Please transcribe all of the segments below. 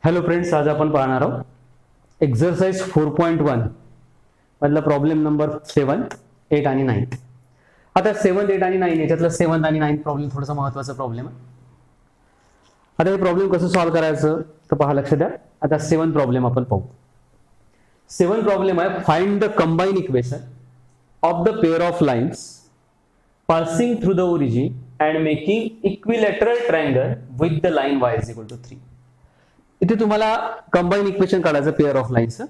Hello friends, आज आपण पाहणार आहोत एक्सरसाइज 4.1 मधला प्रॉब्लेम नंबर 7, 8 आणि 9. आता 7, 8 आणि 9 याच्यातला 7 आणि 9 प्रॉब्लेम थोडासा महत्त्वाचा प्रॉब्लेम आहे. आता हे प्रॉब्लेम कसं सॉल्व्ह करायचं तर पहा, लक्ष द्या. आता 7 प्रॉब्लेम आपण पाहू. 7 प्रॉब्लेम आहे, find the combine equation of the pair of lines passing through the origin and making equilateral triangle with the line y is equal to 3. इथे तुम्हाला कंबाईन इक्वेशन काढायचं पेअर ऑफ लाईन्स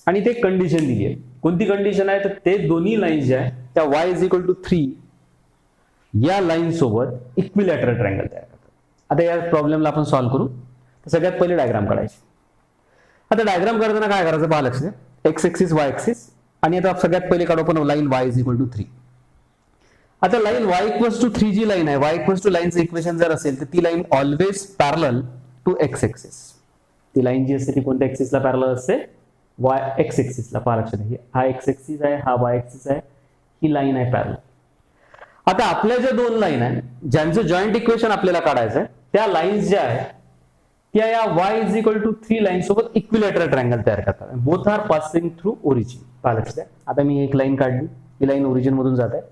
आणि ते condition दिली आहे. कोणती condition आहे तर ते दोन्ही लाईन्स ज्या आहेत त्या y इज इक्वल टू 3 या लाईन सोबत इक्विलॅटरल ट्रायंगल तयार करतात. आता या प्रॉब्लेमला आपण सॉल्व्ह करू. तर सगळ्यात पहिले डायग्राम काढायची. आता डायग्राम करताना काय करायचं पहा, लक्ष द्या. एक्स एक्सिस वाय एक्सिस आणि आता सगळ्यात पहिले काढू आपण line y is equal to 3. आता लाईन y इक्वल्स टू 3 जी लाईन आहे, y इक्वल्स टू लाईनचं इक्वेशन जर असेल तर ती line always parallel to X axis. ती लाईन जी असते ती कोणत्या एक्सिसला पॅरलल असते? y एक्स एक्सिसला. पहा लक्षात घ्या, हा एक्स एक्सिस आहे, हा y एक्सिस आहे, ही लाईन आहे पॅरलल. आता आपल्या ज्या दोन लाईन आहे ज्यांचं जॉईंट इक्वेशन आपल्याला काढायचं आहे त्या लाईन्स ज्या आहेत त्या या y is equal to 3 line सोबत इक्विलॅटरल ट्रायंगल तयार करतात. Both are passing through origin. पहा लक्षात द्या. आता मी एक लाईन काढली, ही लाईन ओरिजिन मधून जात आहे,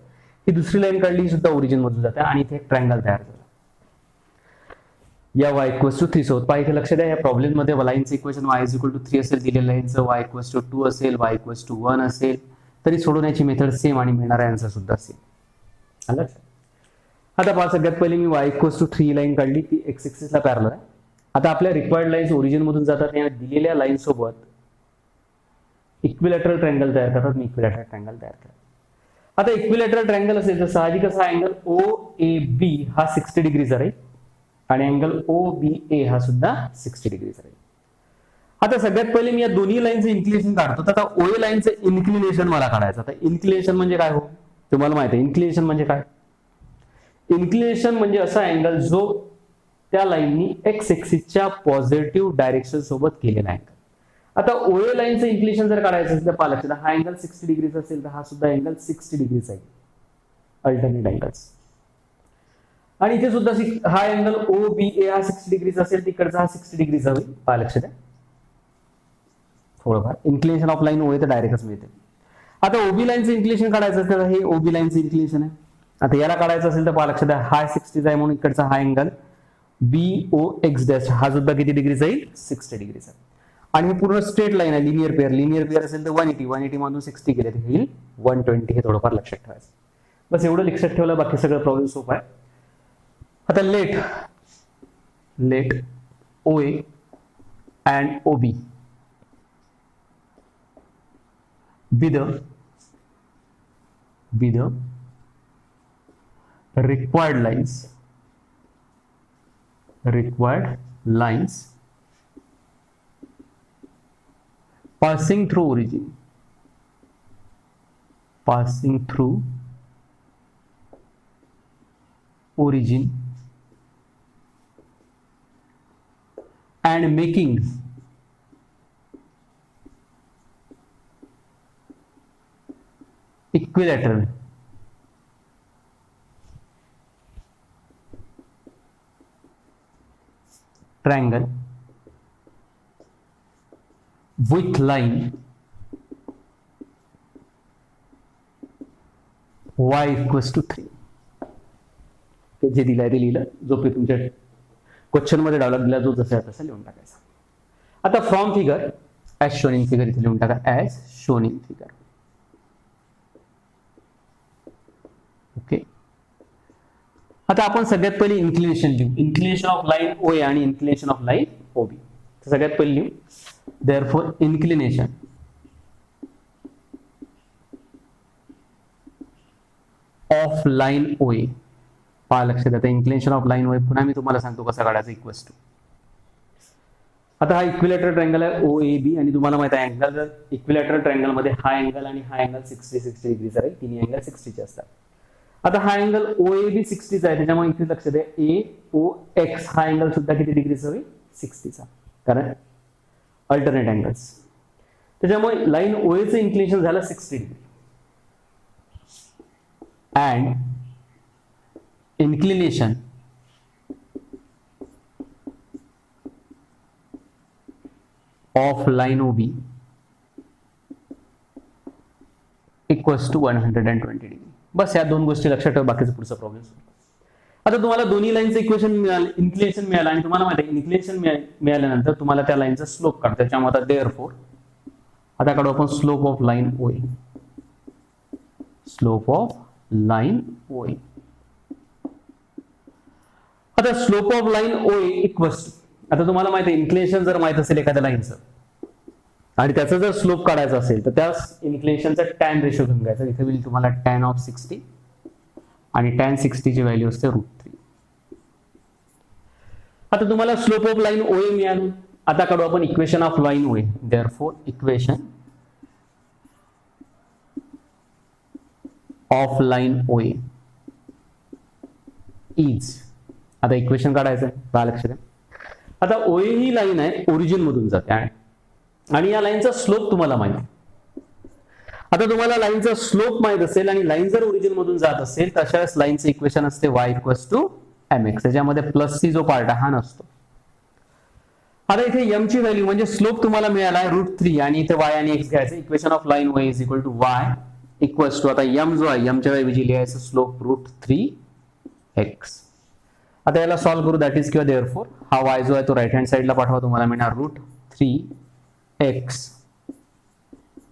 ही दुसरी लाईन काढली, ही सुद्धा ओरिजिन मधून जाते आणि इथे एक ट्रायंगल तयार झाला या y इक्वल्स टू 3 सोबत. पहा इथे लक्ष द्या, या प्रॉब्लेम मध्ये लाईनचं equation y is equal to 3 असेल, दिलेल्या लाईनचं y इक्वल्स टू 2 असेल, y इक्वल्स टू 1 असेल, तरी सोडवण्याची मेथड सेम आणि मिळणारा आन्सर सुद्धा सेम. आलं? आता पहा, सगळ्यात पहिले मी y इक्वल्स टू 3 लाईन काढली, ती x एक्सिसला पॅरलल आहे. आता आपल्या रिक्वायर्ड लाईन्स ओरिजिन मधून जातात, या दिलेल्या लाईन सोबत इक्विलॅटरल ट्रायंगल तयार करतात. मी इक्विलॅटरल ट्रायंगल तयार करतो. आता इक्विलॅटरल ट्रायंगल असेल तर साहजिकच हा अँगल OAB हा 60 डिग्रीचा राहील आणि अँगल OBA हा सुद्धा 60 डिग्रीचा राहील. आता सगळ्यात पहिले मी या दोन्ही लाईनचं इन्क्लिनेशन काढतो. तर आता OA लाईनचं इन्क्लिनेशन मला काढायचं. आता इन्क्लिनेशन म्हणजे काय हो, तुम्हाला माहिती आहे इन्क्लिनेशन म्हणजे काय? इन्क्लिनेशन म्हणजे असा अँगल जो त्या लाईननी एक्स एक्सिसच्या पॉझिटिव्ह डायरेक्शन सोबत केलेला अँगल. आता OA लाईनचं इन्क्लिनेशन जर काढायचं असेल तर पहा लक्षात, हा अँगल 60 डिग्रीचा असेल तर हा सुद्धा अँगल 60 डिग्रीचा आहे, अल्टरनेट अँगल्स. आणि इथे सुद्धा हा अँगल OBA हा 60 डिग्रीचा असेल, तिकडचा हा 60 डिग्रीचा होईल. पहा लक्षात द्या. थोडंफार इन्क्लिनेशन ऑफ लाईन OA तर डायरेक्टच मिळते. आता OB लाईनचं इन्क्लिनेशन काढायचं असेल तर हे OB लाईनचं इन्क्लिनेशन आहे. आता याला काढायचं असेल तर पहा लक्षात द्या, हा 60 आहे म्हणून इकडचा हा अँगल BOX डॅश हा सुद्धा किती डिग्रीचा येईल? 60 डिग्रीचा. आणि हे पूर्ण स्ट्रेट लाईन आहे, लिनियर पेअर. लिनियर पेअर असेल तर 180 मधून 60 गेले तर येईल 120. हे थोडंफार लक्षात ठेवायचं. बस एवढं लक्षात ठेवलं, बाकी सगळं प्रॉब्लेम सोपं आहे. आता late OA and OB be the required lines passing through origin and making equilateral triangle with line y equals to 3. जे दिलाय ते लिहिलं, जो पे तुमच्या क्वेश्चन मध्ये डायलॉग दिला जो जसा तसा लिहून टाकायचा. आता from figure as shown in figure इथे लिहून टाका, as shown in figure. Okay. आता आपण सगळ्यात पहिले इन्क्लिनेशन लिहू. इन्क्लिनेशन ऑफ लाईन OA आणि इन्क्लिनेशन ऑफ लाईन OB. सगळ्यात पहिले लिहू, therefore inclination of line OA. पहा लक्षात आता इन्क्लिनेशन ऑफ लाईन OA पुन्हा मी तुम्हाला सांगतो कसा काढायचा. इक्वल्स टू, आता हा इक्विलॅटरल ट्रायंगल आहे OAB आणि तुम्हाला माहिती आहे अँगल इक्विलॅटरल ट्रायंगल मध्ये हा अँगल आणि हा अँगल 60 डिग्रीचा राहील. तिन्ही अँगल 60 चे असतात. आता हा अँगल OAB 60 चा आहे, त्याच्यामुळे इथे लक्षात द्या AOX हा अँगल सुद्धा किती डिग्रीचा होईल? 60 चा, कारण अल्टरनेट अँगल्स. त्याच्यामुळे लाईन OA चं इन्क्लिनेशन झालं 60 degree and inclination of line OB equals to 120 degree. बस या दोन गोष्टी लक्षात ठेवा, बाकीचं पुढचा प्रॉब्लेम. आता तुम्हाला दोन्ही लाईनचं इक्वेशन मिळालं, इन्क्लिनेशन मिळालं आणि तुम्हाला माहिती आहे इन्क्लिनेशन मिळाल्यानंतर तुम्हाला त्या लाईनचा स्लोप काढतो. त्याच्यामुळे आता देअरफॉर आता काढू आपण स्लोप ऑफ लाईन ओए. स्लोप ऑफ लाईन ओए. आता स्लोप ऑफ लाईन ओए इक्वल्स, आता तुम्हाला माहिती आहे इन्क्लिनेशन जर माहित असेल एखाद्या लाईनचं आणि त्याचा जर स्लोप काढायचा असेल तर त्या इन्क्लिनेशनचा टॅन रेशो घेऊन घ्यायचा. इथे होईल तुम्हाला टॅन ऑफ 60 आणि टॅन 60 ची व्हॅल्यू असते √3. आता तुम्हाला स्लोप ऑफ लाईन ओए मिळालं. आता काढू आपण इक्वेशन ऑफ लाईन ओए. देअरफॉर इक्वेशन ऑफ लाईन ओए इज, आता इक्वेशन काढायचं आहे, लक्षात द्या. आता ओए ही लाईन आहे ओरिजिन मधून जाते आणि या लाईनचा स्लोप तुम्हाला माहिती आहे. आता तुम्हाला लाईनचा स्लोप माहित असेल आणि लाईन जर ओरिजिन मधून जात असेल तर अशा वेळेस लाईनचं इक्वेशन असते y इक्वल्स टू mx. त्याच्यामध्ये प्लस सी जो पार्ट हा नसतो. आता इथे m ची व्हॅल्यू म्हणजे स्लोप तुम्हाला मिळाला आहे √3 आणि इथे y आणि x घ्यायचं. Equation of line y is equal to y equals to, आता m जो आहे m च्या ऐवजी लिहायचं स्लोप √3x. आता याला सॉल्व्ह करू, दॅट इज किंवा देअरफॉर हा y जो आहे तो राईट हँड साइडला पाठवा, तुम्हाला मिळणार √3x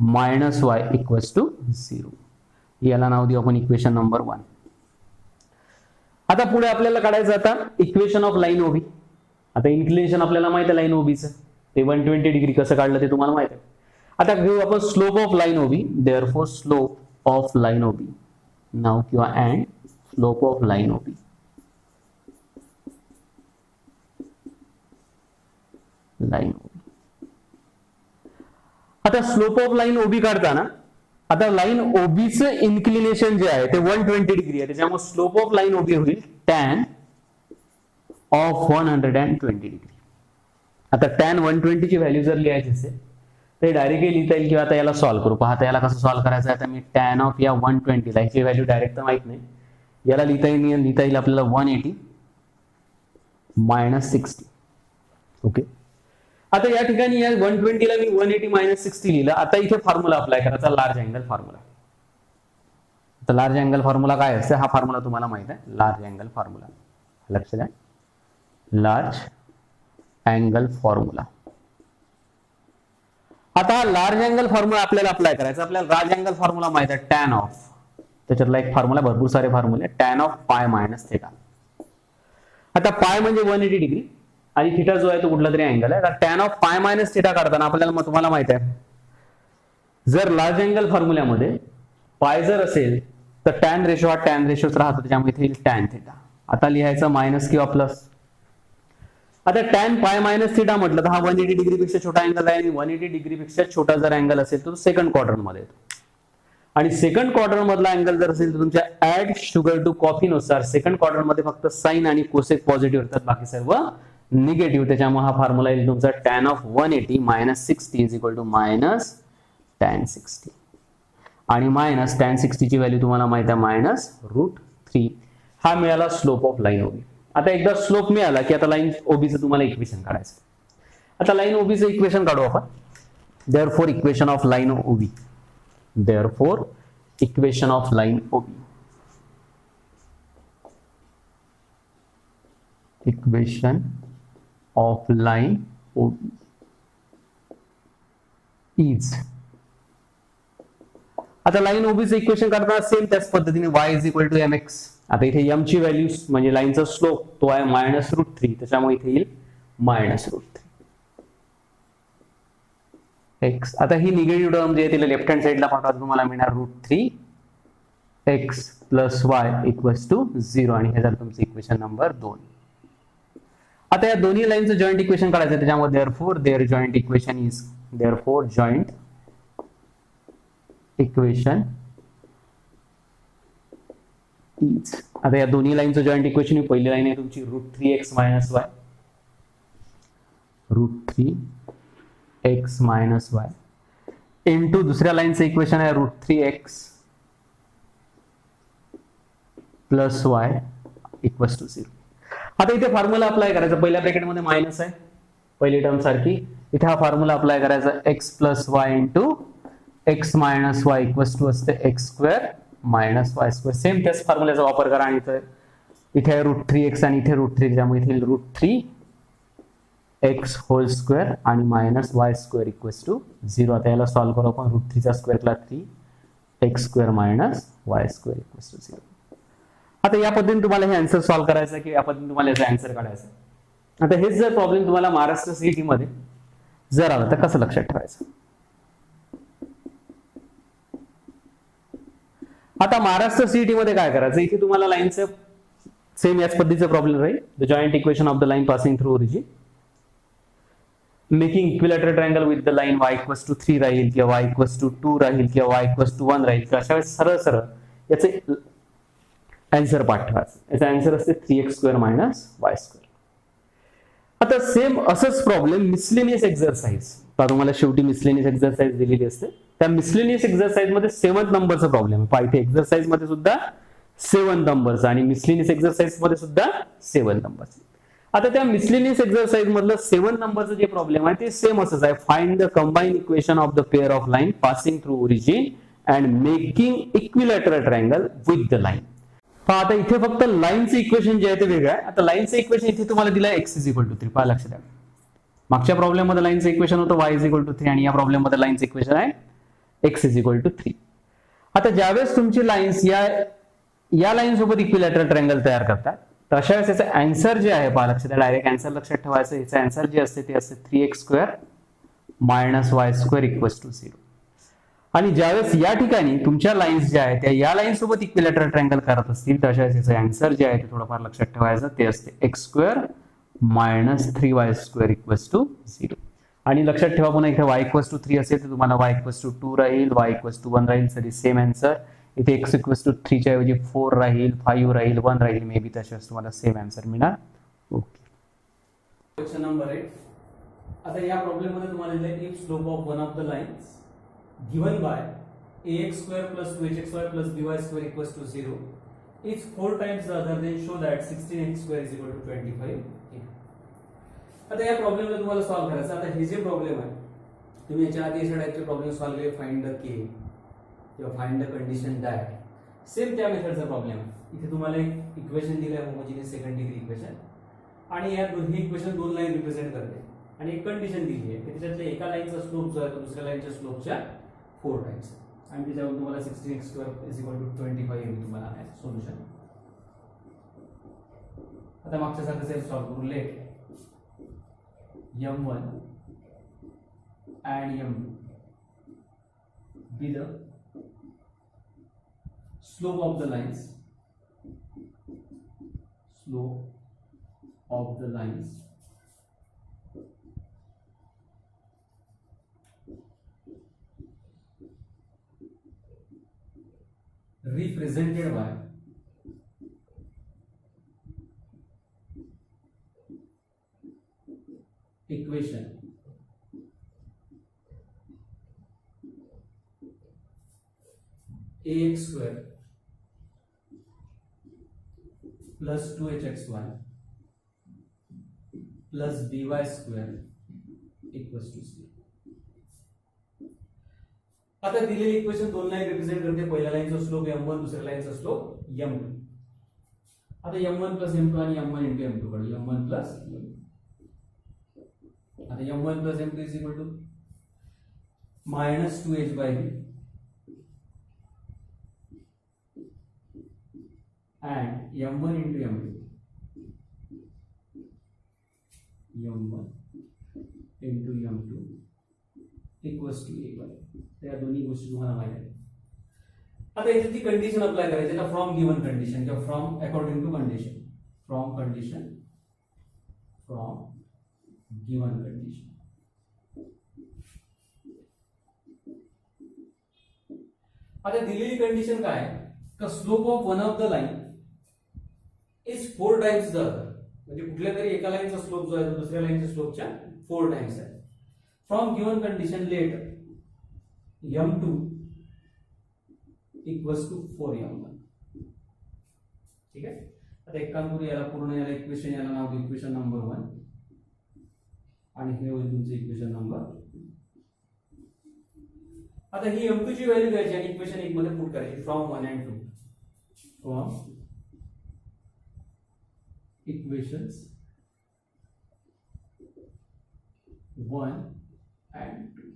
minus y equals to 0. याला नाव देऊ आपण इक्वेशन नंबर 1. आता पुढे आपल्याला काढायचं आता इक्वेशन ऑफ लाईन ओबी. आता इन्क्लिनेशन आपल्याला माहिती आहे लाईन ओबीचं, ते 120 डिग्री कसं काढलं ते तुम्हाला माहिती आहे. आता घेऊ आपण slope of line OB. Therefore slope of line OB नाव किंवा and slope of line OB. Line OB. आता स्लोप ऑफ लाईन ओबी काढताना आता लाईन ओबीचं इन्क्लिनेशन जे आहे ते 120 डिग्री आहे. त्याच्यामुळे स्लोप ऑफ लाईन ओबी होईल टॅन ऑफ 120 डिग्री. आता टॅन 120 ची व्हॅल्यू जर लिहायची असेल तर डायरेक्टली लिहिता येईल किंवा आता याला सॉल्व्ह करू. पहा आता याला कसं सॉल्व्ह करायचं आहे. आता मी टॅन ऑफ या 120 ला याची व्हॅल्यू डायरेक्ट तर माहित नाही, याला लिहिता येईल आपल्याला 180 मायनस 60. ओके. आता या ठिकाणी या 120 ला मी 180 मायनस 60 लिहिलं. आता इथे फॉर्म्युला अप्लाय करायचा, लार्ज अँगल फॉर्म्युला. आता लार्ज अँगल फॉर्म्युला काय असते हा फॉर्म्युला तुम्हाला माहित आहे. लार्ज अँगल फॉर्म्युला लक्ष द्या, लार्ज अँगल फॉर्म्युला. आता हा लार्ज अँगल फॉर्म्युला आपल्याला अप्लाय करायचा. आपल्याला लार्ज अँगल फॉर्म्युला माहित आहे टॅन ऑफ, त्याच्यातला एक फॉर्म्युला, भरपूर सारे फॉर्म्युले, tan of pi minus theta. आता पाय म्हणजे 180 डिग्री आणि थीटा जो आहे तो कुठला तरी अँगल आहे. Tan of pi minus theta काढताना आपल्याला तुम्हाला माहित आहे जर लार्ज अँगल फॉर्म्युल्यामध्ये पाय जर असेल तर टॅन रेशो हा टॅन रेशोच राहतो, त्याच्यामुळे इथे येईल टॅन थीटा. आता लिहायचं मायनस किंवा प्लस. आता टॅन पाय मायनस थीटा म्हटलं तर हा 180 डिग्री पेक्षा छोटा अँगल आहे आणि 180 डिग्री पेक्षा छोटा जर अँगल असेल तर तो सेकंड क्वाड्रंट मध्ये येतो. आणि सेकंड क्वाड्रंट मधला अँगल जर असेल तर तुमच्या ऍड शुगर टू कॉफी नुसार सेकंड क्वाड्रंट मध्ये फक्त साइन आणि कोसेक पॉझिटिव्ह असतात, बाकी सर्व निगेटिव्ह. त्याच्यामुळे हा फॉर्म्युला येईल तुमचा tan of 180 minus 60 is equal to minus tan 60 आणि मायनस टॅन 60 ची व्हॅल्यू तुम्हाला माहित आहे मायनस √3. हा मिळाला स्लोप ऑफ लाईन ओबी. आता एकदा स्लोप मिळाला की आता लाईन ओबीचं तुम्हाला इक्वेशन काढायचं. आता लाईन ओबीचं इक्वेशन काढू आपण. Therefore equation of line OB. Therefore equation of line OB. Equation of line OB is, आता लाईन ओबीचं इक्वेशन काढताना सेम त्याच पद्धतीने y is equal to mx. आता इथे m ची व्हॅल्यू म्हणजे लाईनचा स्लोप तो आहे मायनस √3, त्याच्यामुळे इथे येईल मायनस √3x. आता ही निगेटिव्ह टर्म जी आहे तिला लेफ्ट हँड साइडला पाठवा, तुम्हाला मिळणार √3x plus y equals to 0 आणि हे झालं तुमचं इक्वेशन नंबर 2. आता या दोन्ही लाईनचं जॉईंट इक्वेशन काढायचं, त्याच्यामध्ये therefore their joint equation is, therefore joint equation is. आता या दोन्ही लाईनचं जॉईंट इक्वेशन, पहिली लाईन आहे तुमची √3x minus y, √3x minus y into दुसऱ्या लाईनचं इक्वेशन आहे √3x plus y equals to 0. आता इथे फॉर्म्युला अप्लाय करायचा. पहिल्या ब्रॅकेटमध्ये मायनस आहे पहिली टर्म सारखी, इथे हा फॉर्म्युला अप्लाय करायचा, X plus Y into X minus Y equals to असते X square minus Y square. Same त्याच फॉर्म्युल्याचा वापर करा आणि इथे रूट 3x आणि इथे रूट 3 त्यामुळे इथे रूट 3x होल स्क्वेअर आणि minus Y square equals to 0. आता याला सॉल्व्ह करू आपण. रूट 3 चा स्क्वेअरला 3x square minus Y square equals to 0. आता या पद्धतीने तुम्हाला हे आन्सर सॉल्व्ह करायचं आहे की या पद्धतीने तुम्हाला याचा आन्सर काढायचा आहे. आता हेच जर प्रॉब्लेम तुम्हाला महाराष्ट्र सीईटी मध्ये जर आला तर कसं लक्षात ठेवायचं. आता महाराष्ट्र सीईटी मध्ये काय करायचं, इथे तुम्हाला लाईनचं सेम याच पद्धतीचा प्रॉब्लेम राहील. The joint equation of the line passing through origin making equilateral triangle with the line y equals to 3 राहील किंवा y इक्वल्स टू 2 राहील किंवा y इक्वल्स टू 1 राहील. अशा वेळेस सरळ सरळ याचे आन्सर पाठ ठेवायचं. याचा आन्सर असते 3x square minus Y square. आता सेम असंच प्रॉब्लेम मिसलेनियस एक्झरसाइज, तुम्हाला शेवटी मिसलेनियस एक्झरसाइज दिलेली असते. त्या मिसलेनियस एक्झरसाइज मध्ये 7th नंबरचा प्रॉब्लेम आहे. पहा इथे एक्झरसाइज मध्ये सुद्धा 7 नंबरचा आणि मिसलेनियस एक्झरसाइज मध्ये सुद्धा 7 नंबरचा. आता त्या मिसलेनियस एक्झरसाइज मधलं 7 नंबरचं जे प्रॉब्लेम आहे ते सेम असंच आहे. Find the combine equation of the pair of line passing through origin and making equilateral triangle with the line. पहा आता इथे फक्त लाईनचं इक्वेशन जे आहे ते वेगळं आहे. आता लाईनचं इक्वेशन इथे तुम्हाला दिलं आहे x इज इक्वल टू 3. पहा लक्षात द्या, मागच्या प्रॉब्लेम मध्ये लाईनचं इक्वेशन होतं y इज इक्वल टू 3 आणि या प्रॉब्लेम मध्ये लाईनचं इक्वेशन आहे x इज इक्वल टू 3. आता ज्यावेळेस तुमची लाईन्स या लाईन सोबत इक्विलॅटरल ट्रायंगल तयार करतात तर अशा वेळेस याचं आन्सर जे आहे, पहा लक्षात द्या, डायरेक्ट आन्सर लक्षात ठेवायचं. याचं आन्सर जे असते ते असते 3x square minus Y square equals to 0. आणि ज्यावेळेस या ठिकाणी तुमच्या लाईन्स ज्या आहेत त्या या लाईन सोबत इक्विलॅटरल ट्रायंगल करत असतील तर अशा वेळेस याचं आन्सर जे आहे ते थोडंफार लक्षात ठेवायचं. ते असते x square minus 3y square equals to 0. आणि लक्षात ठेवा पुन्हा इथे y इक्वल्स टू 3 असेल तर तुम्हाला y इक्वल्स टू 2 राहील, y इक्वल्स टू 1 राहील. तरी सेम आन्सर. इथे x इक्वल्स टू 3 च्या ऐवजी 4 राहील, 5 राहील, 1 राहील. मे बी तशाच तुम्हाला सेम आन्सर मिळणार. ओके. Question number 8. आता या प्रॉब्लेम मध्ये तुम्हाला दिलं आहे if slope of one of the lines given by ax square plus 2hxy plus by square equals to 0 is 4 times the other, then show that 16x square is equal to 25. आता या प्रॉब्लेमला तुम्हाला solve करायचं. आता हे जे problem आहे तुम्ही याच्या आधी अशा टाइपचे प्रॉब्लेम सॉल्व्ह केले, फाइंड द के किंवा find the condition that, same त्या मेथडचा प्रॉब्लेम आहे. इथे तुम्हाला एक इक्वेशन दिलं आहे होमोजिनियस सेकंड डिग्री इक्वेशन आणि या दोन्ही इक्वेशन दोन लाईन रिप्रेझेंट करते आणि एक कंडिशन दिली आहे की त्याच्यातल्या एका लाईनचा स्लोप जो आहे तो दुसऱ्या लाईनच्या स्लोपच्या 4 टाइम्स आणि त्याच्यावर तुम्हाला 16x square is equal to 25 हे तुम्हाला आहे सोल्युशन. आता मागच्या सारखं सेल्फ सॉल्व्ह करू. Let m1 and m2 be the slope of the lines, represented by equation ax square plus 2hxy plus by square equals to 0. आता दिलेली इक्वेशन दोन लाईन रिप्रेझेंट करते. पहिल्या लाईनचा स्लोप m1, दुसऱ्या लाईनचा स्लोप m2. आता m1 plus m2 आणि m1 into m2 कडे m1 plus m2. आता m1 plus m2 is equal to minus 2h by v and m1 into m2 equals to a by. त्या दोन्ही गोष्टी तुम्हाला माहिती आहेत. आता इथे ती कंडिशन अप्लाय करायची ना, फ्रॉम गिवन कंडिशन किंवा from according to condition, from given condition. आता दिलेली कंडिशन काय का slope of one of the line is 4 times the other, म्हणजे कुठल्या तरी एका लाईनचा स्लोप जो आहे तो दुसऱ्या लाईनच्या स्लोपच्या 4 टाइम्स आहे. From given condition let m2 equals to 4m1. ठीक आहे. आता एक काम करू, याला पूर्ण याला इक्वेशन याला नाव देऊ इक्वेशन नंबर 1 आणि हे होईल तुमचं इक्वेशन नंबर आता ही m2 ची व्हॅल्यू घ्यायची आणि इक्वेशन 1 मध्ये पुट करायची from 1 and 2 from equations 1 and 2.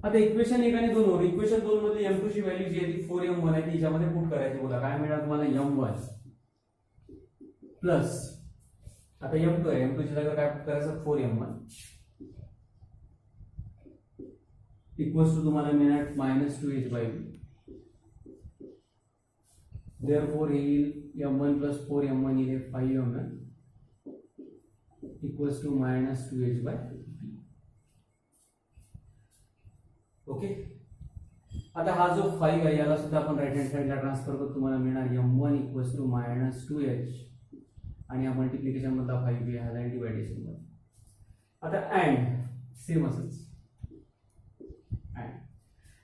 आता इक्वेशन 1 आणि 2 वर इक्वेशन 2 मध्ये m2 ची व्हॅल्यू जी आहे ती 4m1 आहे ती याच्यामध्ये पुट करायची. बोला काय मिळणार तुम्हाला m1 प्लस आता m2 आहे m2 ची जागा काय पुट करायचं 4m1 इक्वल्स टू तुम्हाला मिळणार -2h/v. therefore येईल m1 plus 4m1 येईल 5m1 equals to -2h/v. Okay. आता हा जो 5 आहे याला सुद्धा आपण राइट हँड साइडला ट्रान्सफर करू. तुम्हाला मिळणार m1 equals to -2h आणि हा मल्टिप्लिकेशन मधला 5 ह्याला डिवायडेशन मध्ये. आता अँड सेम असंच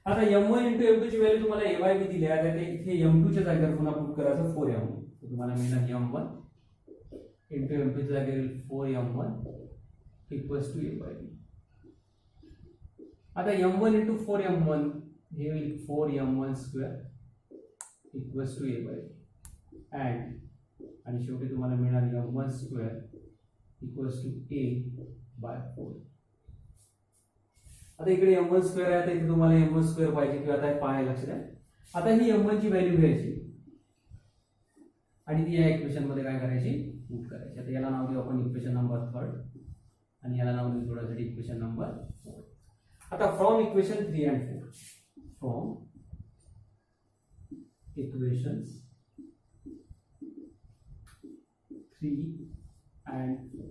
आता m1 into m2 ची व्हॅल्यू तुम्हाला a/b दिली आहे. आता इथे m2 च्या जागेवर पुन्हा पुट करायचं 4m1. तुम्हाला मिळणार m1 into m2 च्या जागेवर 4m1 equals to a/b. आता m1 into 4m1 हे होईल 4m1 square equals to a/b. आणि शेवटी तुम्हाला मिळणार m1 square equals to a/4. आता इकडे m1 स्क्वेअर आहे तर इथे तुम्हाला m1 स्क्वेअर पाहिजे किंवा आता पाय लक्ष द्या. आता ही m1 ची व्हॅल्यू घ्यायची आणि ती या इक्वेशन मध्ये काय करायची पुट करायची. आता याला नाव देऊ आपण इक्वेशन नंबर 3 आणि याला नाव देऊ थोड्यासाठी इक्वेशन नंबर 4. आता from equation 3 and 4 from equations 3 and 4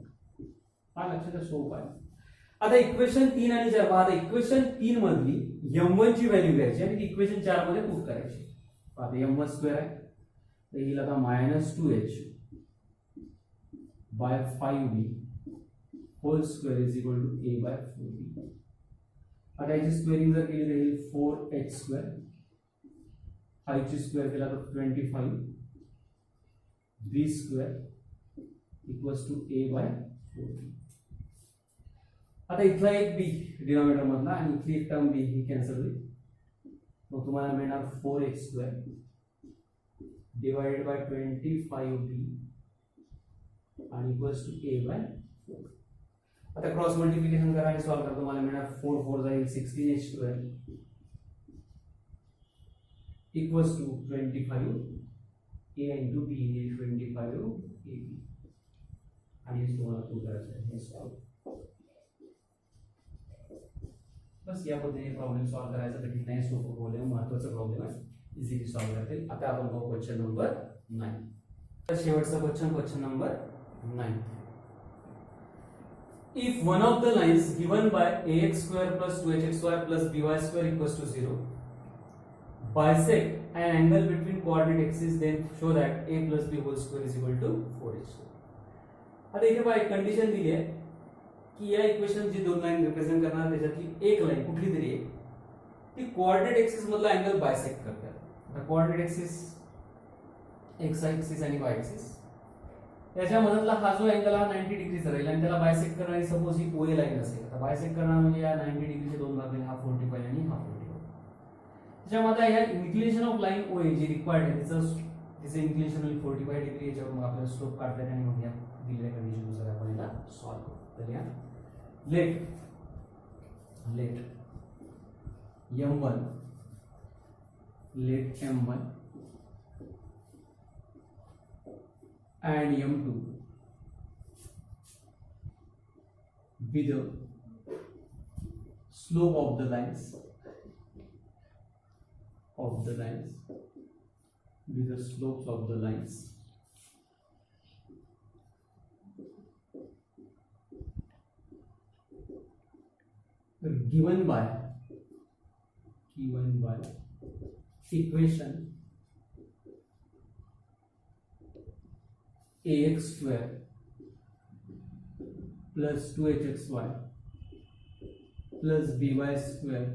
हा लक्ष द्या सोपं आहे. आता इक्वेशन 3 आणि 4 आता इक्वेशन 3 मधली m1 ची व्हॅल्यू घ्यायची आणि ती इक्वेशन 4 मध्ये पुट करायची. आता m1 स्क्वेअर आहे तर येईल आता -2h by 5b whole square is equal to a/4b. आता याची स्क्वेअरिंग जर केली तर येईल 4h स्क्वेअर 5 ची स्क्वेअर केला तर 25 b square equals to a/4b. आता इथला एक b डिनॉमिनेटर मधला आणि इथली एक टर्म b ही कॅन्सल होईल. मग तुम्हाला मिळणार 4h square divided by 25b आणि इक्वल्स टू a/4. आता क्रॉस मल्टिप्लिकेशन करा आणि सॉल्व करा. तुम्हाला मिळणार 4 4 जाईल 16h square equals to 25 a into b हे 25 ab आणि हे तुम्हाला पुट करायचं आहे. हे सॉल्व बस या पद्धतीने प्रॉब्लेम सॉल्व करायचा कठीण नाही. सोपं प्रॉब्लेम महत्त्वाचा प्रॉब्लेम आहे इझिली सॉल्व करतील. आता आपण बघू क्वेश्चन नंबर 9. तर शेवटचा question number 9. If one of the lines given by ax square plus 2hxy plus by square equals to 0 bisect an angle between coordinate axes, then show that a plus b whole square is equal to 4h. आता इथे बघा एक condition दिली आहे की या equation जी दोन line represent करणार त्याच्यातली एक लाईन कुठली तरी एक ती कोऑर्डिनेट एक्सिस मधला अँगल बायसेक्ट करते. आता कोऑर्डिनेट एक्सिस एक्स एक्सिस आणि वाय एक्सिस याच्या मधला हा जो अँगल हा 90 डिग्रीचा राहील आणि त्याला बायसेक्ट करणारी सपोज ही OA लाईन असेल. आता बायसेक्ट करणार म्हणजे या 90 डिग्रीचे दोन भाग हा 45 आणि हा 45. त्याच्यामध्ये या इन्क्लिनेशन ऑफ लाईन OA जी रिक्वायर्ड आहे तिचं इन्क्लिनेशन होईल 45 डिग्री. याच्यावर मग आपल्याला स्लोप काढता येईल आणि मग या दिलेल्या कंडिशन नुसार आपण याला सॉल्व्ह करू. तर या late m1 let m1 and m2 be the slope of the lines be the slopes of the lines given by equation ax square plus 2hxy plus by square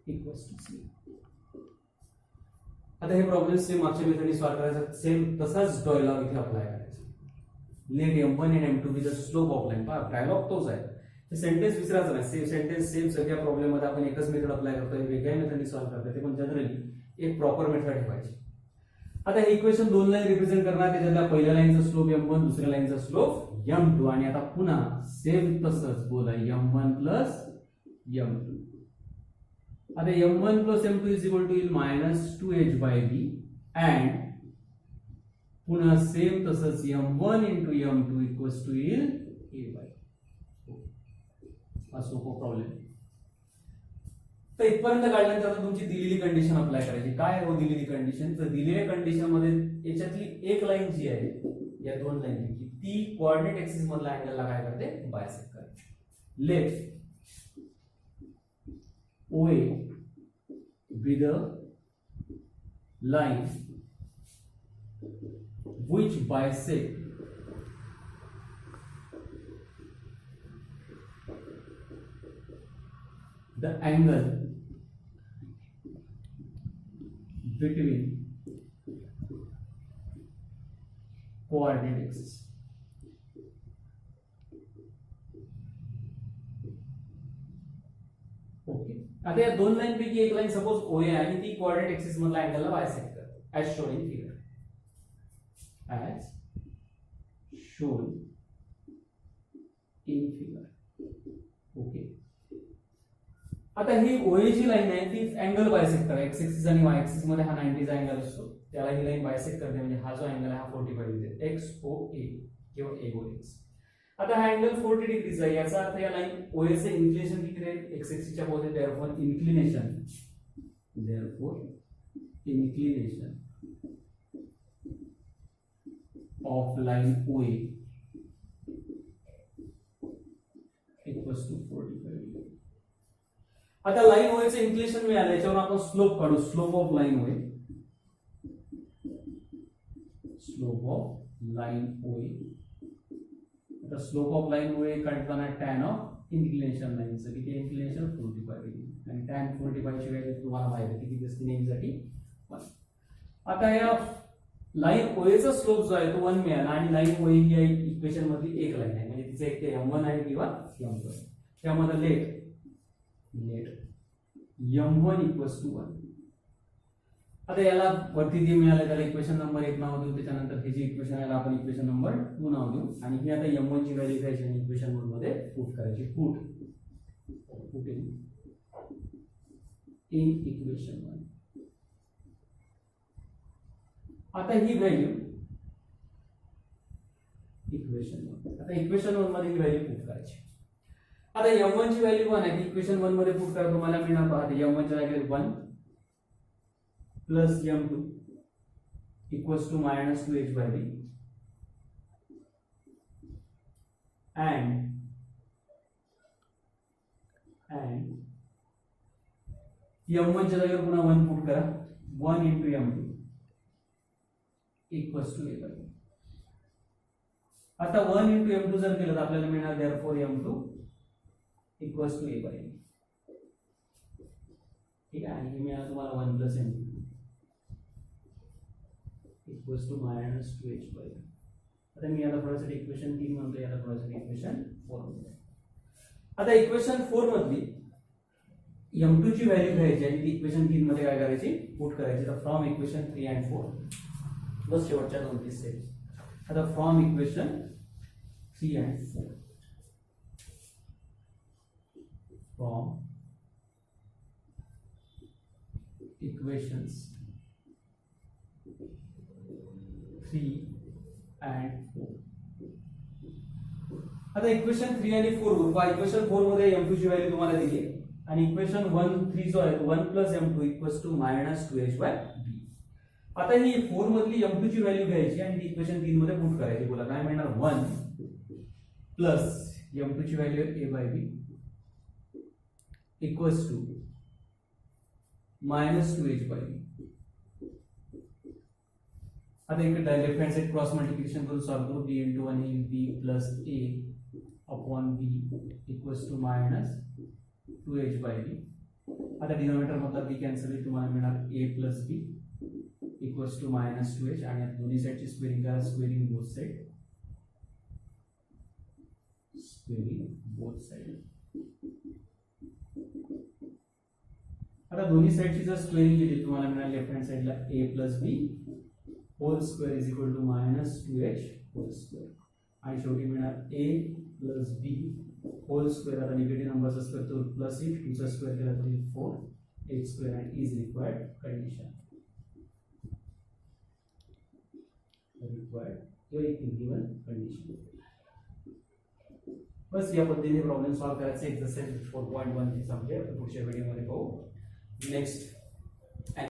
equals to 0. आता हे problem same मागच्या मेथडने solve करायचा. Same तसाच dialogue इथे apply करायचा. Let m1 and m2 with the slope of line. पहा dialogue तोच आहे सेंटेन्स विसरायचं नाही, सेंटेन्स सेम सगळ्या प्रॉब्लेम मध्ये आपण एकच मेथड अप्लाय करतोय, वेगळ्या मेथडने सॉल्व्ह करतोय, ते पण जनरली एक प्रॉपर मेथड ठेवायची. आता हे इक्वेशन दोन लाईन रिप्रेझेंट करणार, त्याच्यातल्या पहिल्या लाईनचा स्लोप m1, दुसऱ्या लाईनचा स्लोप m2, आणि आता पुन्हा सेम तसंच बोला m1 प्लस m2. आता m1 plus m2 is equal to येईल -2h/b अँड पुन्हा सेम तसंच m1 into m2 equals to येईल a/. हा सोपा प्रॉब्लेम. तर इथपर्यंत काढल्यानंतर आता तुमची दिलेली कंडिशन अप्लाय करायची. काय हो दिलेली कंडिशन? तर दिलेल्या कंडिशन मध्ये याच्यातली एक लाईन जी आहे या दोन लाईन की ती कोऑर्डिनेट ऍक्सिस मधल्या अँगलला काय करते? बायसेक्ट करते. Let OA be the line which bisect the angle between coordinate axes. Okay. आता या दोन लाईन पैकी एक लाईन सपोज OA आहे आणि ती कोऑर्डिनेट ऍक्सिस मधल्या अँगलला बायसेक्ट करते, as shown in figure. As shown in figure. Okay. आता ही OA जी लाईन आहे ती अँगल बायसेक्ट करा. एक्स ऍक्सिस आणि वाय ऍक्सिस मध्ये हा 90 चा अँगल असतो, त्याला ही लाईन बायसेक्ट करते, म्हणजे हा जो अँगल आहे हा 45 डिग्री XOA किंवा AOX. आता हा अँगल 40 डिग्रीचा आहे, याचा अर्थ या लाईन OA चे इन्क्लिनेशन किती राहील? एक्स ऍक्सिस च्या बाजूने. Therefore inclination of line OA equals to 45 degree. आता लाईन OA चे इन्क्लिनेशन मिळालं, याच्यावर आपण स्लोप काढू. Slope of line OA, slope of line OA. आता स्लोप ऑफ लाईन OA काढताना tan ऑफ इन्क्लिनेशन लाईनचं किती? इन्क्लिनेशन 45 डिग्री, आणि tan 45 ची व्हॅल्यू तुम्हाला माहिती आहे किती असते नेहमीसाठी 1. आता या लाईन OA चा स्लोप जो आहे तो 1 मिळाला, आणि लाईन OA ही या इक्वेशन मधली एक लाईन आहे, म्हणजे तिचं एक ते m1 आहे किंवा m2 आहे. त्यामध्ये लेट m1 इक्वल्स टू 1. आता याला वरती जे मिळालं त्याला इक्वेशन नंबर 1 नाव देऊ, त्याच्यानंतर हे जे इक्वेशन आहे आपण इक्वेशन नंबर 2 नाव देऊ, आणि ही आता m1 ची व्हॅल्यू घ्यायची आणि इक्वेशन 1 मध्ये पुट करायची. Put in equation 1. आता ही व्हॅल्यू इक्वेशन 1, आता इक्वेशन 1 मध्ये ही व्हॅल्यू पुट करायची. आता m1 ची व्हॅल्यू 1 आहे, ती इक्वेशन 1 मध्ये पुट करा. तुम्हाला मिळणार पहा m1 ची value 1 plus m2 equals to -2h/b and m1 च्या जागेवर पुन्हा 1 पुट करा. 1 into m2 equals to a/b. आता 1 into m2 जर केलं तर आपल्याला मिळणार therefore m2 equals to a/b. ठीक आहे, आणि हे मिळालं तुम्हाला 1 plus m2 equals to -2h/b. आता मी याला थोड्यासाठी इक्वेशन 3 म्हणतो, याला थोड्यासाठी इक्वेशन 4 म्हणतो. आता इक्वेशन 4 मधली m2 ची व्हॅल्यू घ्यायची आणि ती इक्वेशन 3 मध्ये काय करायची? पुट करायची. तर फ्रॉम इक्वेशन 3 and 4 बस शेवटच्या 2-3 स्टेप्स. आता from equation 3 and 4, from equations 3 and 4. आता इक्वेशन 3 आणि 4 बघू. इक्वेशन 4 मध्ये m2 ची व्हॅल्यू तुम्हाला दिली आहे, आणि इक्वेशन 3 जो आहे 1 plus m2 equals to -2h/b. आता ही 4 मधली m2 ची व्हॅल्यू घ्यायची आणि ती इक्वेशन 3 मध्ये पुट करायची. बोला काय मिळणार? 1 प्लस m2 ची value a/b equals to -2h/b. आता इकडे left hand side cross multiplication करून सॉल्व करू. b into 1 is b plus a upon b equals to -2h/b. आता डिनोमिनेटर मधला b कॅन्सल होईल, तुम्हाला मिळणार a plus b equals to -2h, आणि दोन्ही साइडची स्क्वेअरिंग करा. Squaring both side, squaring both side. आता दोन्ही साइडची जर स्क्वेअरिंग केली तुम्हाला मिळाली लेफ्ट हँड साइडला a plus b whole square is equal to -2h whole square आणि शेवटी मिळणार a plus b whole square. आता निगेटिव्ह नंबर्स असतात तर प्लस h टूचा स्क्वेअर केला तर 4 h square and is required condition. Required किंवा एक गिवन कंडिशन. बस या पद्धतीने प्रॉब्लेम सॉल्व्ह करायचे. एक्सरसाइज 4.1 हे संपले. पुढच्या व्हिडिओमध्ये पाहू नेक्स्ट